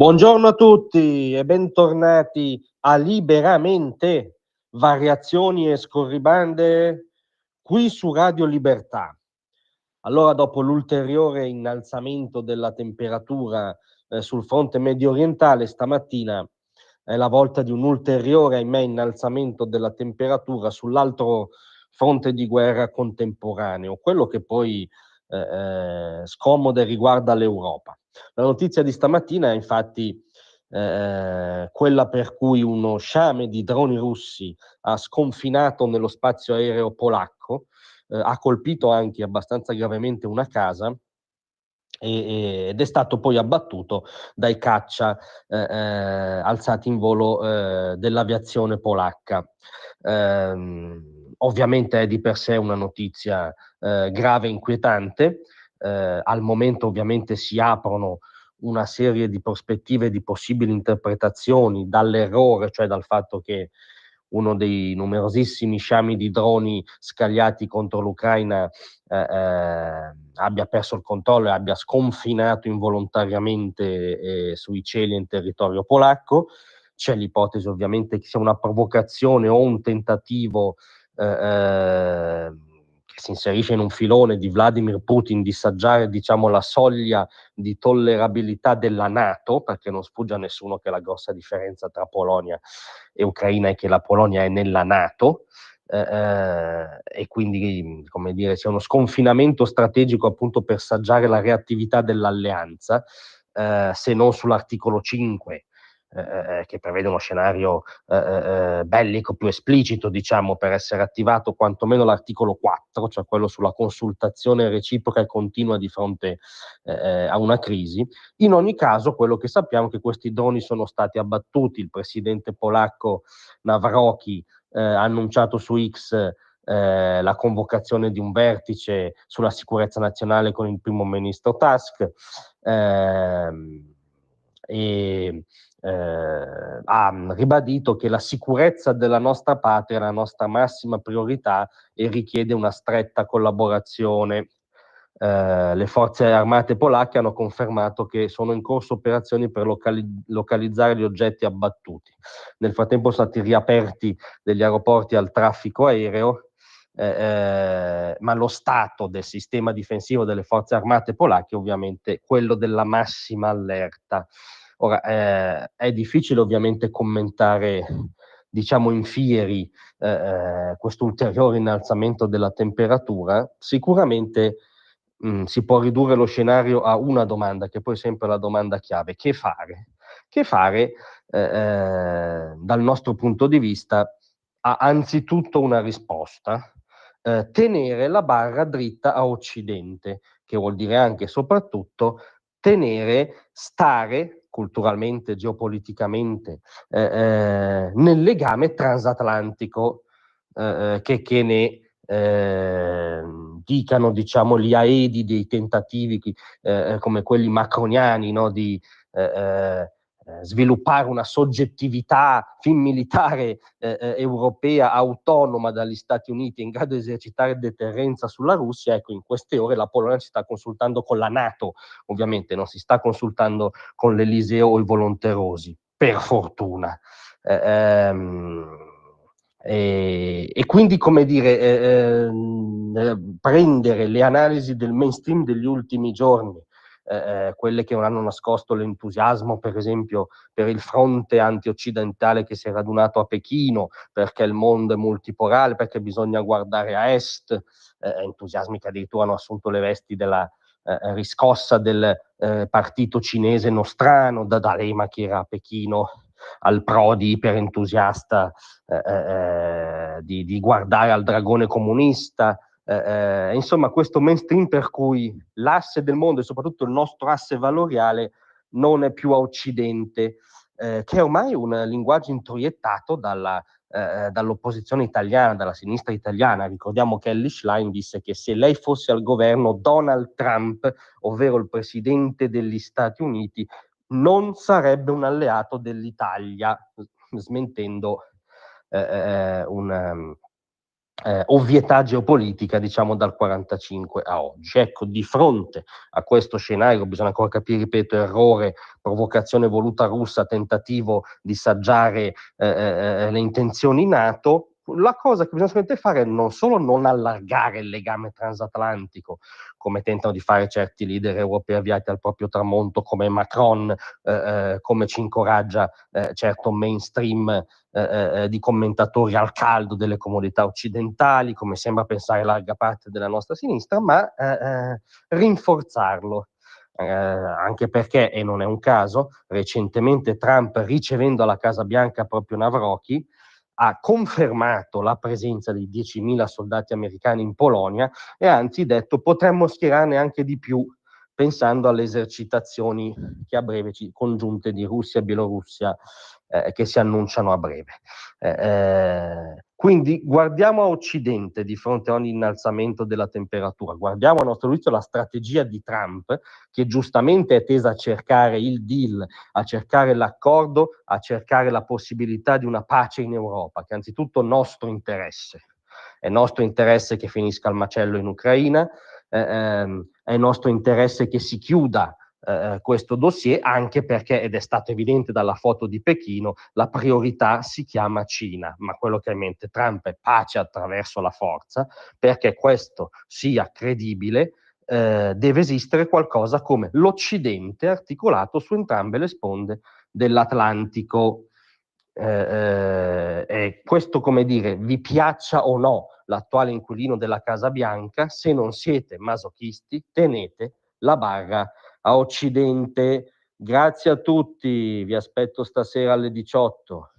Buongiorno a tutti e bentornati a Liberamente, variazioni e scorribande qui su Radio Libertà. Allora, dopo l'ulteriore innalzamento della temperatura sul fronte medio orientale, stamattina è la volta di un ulteriore, ahimè, innalzamento della temperatura sull'altro fronte di guerra contemporaneo, quello che poi scomoda e riguarda l'Europa. La notizia di stamattina è infatti quella per cui uno sciame di droni russi ha sconfinato nello spazio aereo polacco, ha colpito anche abbastanza gravemente una casa ed è stato poi abbattuto dai caccia alzati in volo dell'aviazione polacca. Ovviamente è di per sé una notizia grave e inquietante. Al momento ovviamente si aprono una serie di prospettive di possibili interpretazioni dall'errore, cioè dal fatto che uno dei numerosissimi sciami di droni scagliati contro l'Ucraina abbia perso il controllo e abbia sconfinato involontariamente sui cieli in territorio polacco. C'è l'ipotesi ovviamente che sia una provocazione o un tentativo che si inserisce in un filone di Vladimir Putin di saggiare, diciamo, la soglia di tollerabilità della NATO, perché non sfugge a nessuno che la grossa differenza tra Polonia e Ucraina è che la Polonia è nella NATO, e quindi, come dire, c'è uno sconfinamento strategico appunto per saggiare la reattività dell'alleanza, se non sull'articolo 5, che prevede uno scenario bellico più esplicito, diciamo, per essere attivato quantomeno l'articolo 4, cioè quello sulla consultazione reciproca e continua di fronte a una crisi. In ogni caso, quello che sappiamo è che questi droni sono stati abbattuti. Il presidente polacco Nawrocki ha annunciato su X la convocazione di un vertice sulla sicurezza nazionale con il primo ministro Tusk, e ha ribadito che la sicurezza della nostra patria è la nostra massima priorità e richiede una stretta collaborazione. Le forze armate polacche hanno confermato che sono in corso operazioni per localizzare gli oggetti abbattuti. Nel frattempo sono stati riaperti degli aeroporti al traffico aereo, ma lo stato del sistema difensivo delle forze armate polacche è ovviamente quello della massima allerta. Ora, è difficile ovviamente commentare, diciamo, in fieri questo ulteriore innalzamento della temperatura. Sicuramente si può ridurre lo scenario a una domanda, che poi è sempre la domanda chiave: che fare? Che fare, dal nostro punto di vista, ha anzitutto una risposta: tenere la barra dritta a Occidente, che vuol dire anche e soprattutto stare culturalmente, geopoliticamente, nel legame transatlantico, che ne dicano, diciamo, gli aedi dei tentativi come quelli macroniani, no, di sviluppare una soggettività fin militare europea autonoma dagli Stati Uniti in grado di esercitare deterrenza sulla Russia. Ecco, in queste ore la Polonia si sta consultando con la NATO, ovviamente non si sta consultando con l'Eliseo o i volonterosi, per fortuna. E quindi, come dire, prendere le analisi del mainstream degli ultimi giorni, quelle che non hanno nascosto l'entusiasmo, per esempio, per il fronte antioccidentale che si è radunato a Pechino, perché il mondo è multipolare, perché bisogna guardare a est, entusiasmi che addirittura hanno assunto le vesti della riscossa del partito cinese nostrano, da D'Alema che era a Pechino al Prodi iperentusiasta di guardare al dragone comunista. Insomma, questo mainstream per cui l'asse del mondo e soprattutto il nostro asse valoriale non è più a Occidente, che è ormai un linguaggio introiettato dall'opposizione italiana, dalla sinistra italiana. Ricordiamo che Elly Schlein disse che se lei fosse al governo, Donald Trump, ovvero il presidente degli Stati Uniti, non sarebbe un alleato dell'Italia, smentendo ovvietà geopolitica, diciamo, dal 45 a oggi. Ecco, di fronte a questo scenario, bisogna ancora capire, ripeto, errore, provocazione voluta russa, tentativo di saggiare le intenzioni NATO, la cosa che bisogna sicuramente fare è non solo non allargare il legame transatlantico, come tentano di fare certi leader europei avviati al proprio tramonto, come Macron, come ci incoraggia certo mainstream di commentatori al caldo delle comodità occidentali, come sembra pensare larga parte della nostra sinistra, ma rinforzarlo. Anche perché, e non è un caso, recentemente Trump, ricevendo alla Casa Bianca proprio Navrocki, ha confermato la presenza di 10.000 soldati americani in Polonia e anzi detto potremmo schierarne anche di più, pensando alle esercitazioni che a breve congiunte di Russia e Bielorussia che si annunciano a breve. Quindi guardiamo a Occidente di fronte a ogni innalzamento della temperatura, guardiamo a nostro giudizio la strategia di Trump, che giustamente è tesa a cercare il deal, a cercare l'accordo, a cercare la possibilità di una pace in Europa, che è anzitutto nostro interesse. È nostro interesse che finisca il macello in Ucraina, è nostro interesse che si chiuda questo dossier, anche perché, ed è stato evidente dalla foto di Pechino, la priorità si chiama Cina, ma quello che ha in mente Trump è pace attraverso la forza. Perché questo sia credibile, deve esistere qualcosa come l'Occidente articolato su entrambe le sponde dell'Atlantico. E questo, come dire, vi piaccia o no l'attuale inquilino della Casa Bianca, se non siete masochisti, tenete la barra a Occidente. Grazie a tutti, vi aspetto stasera alle 18.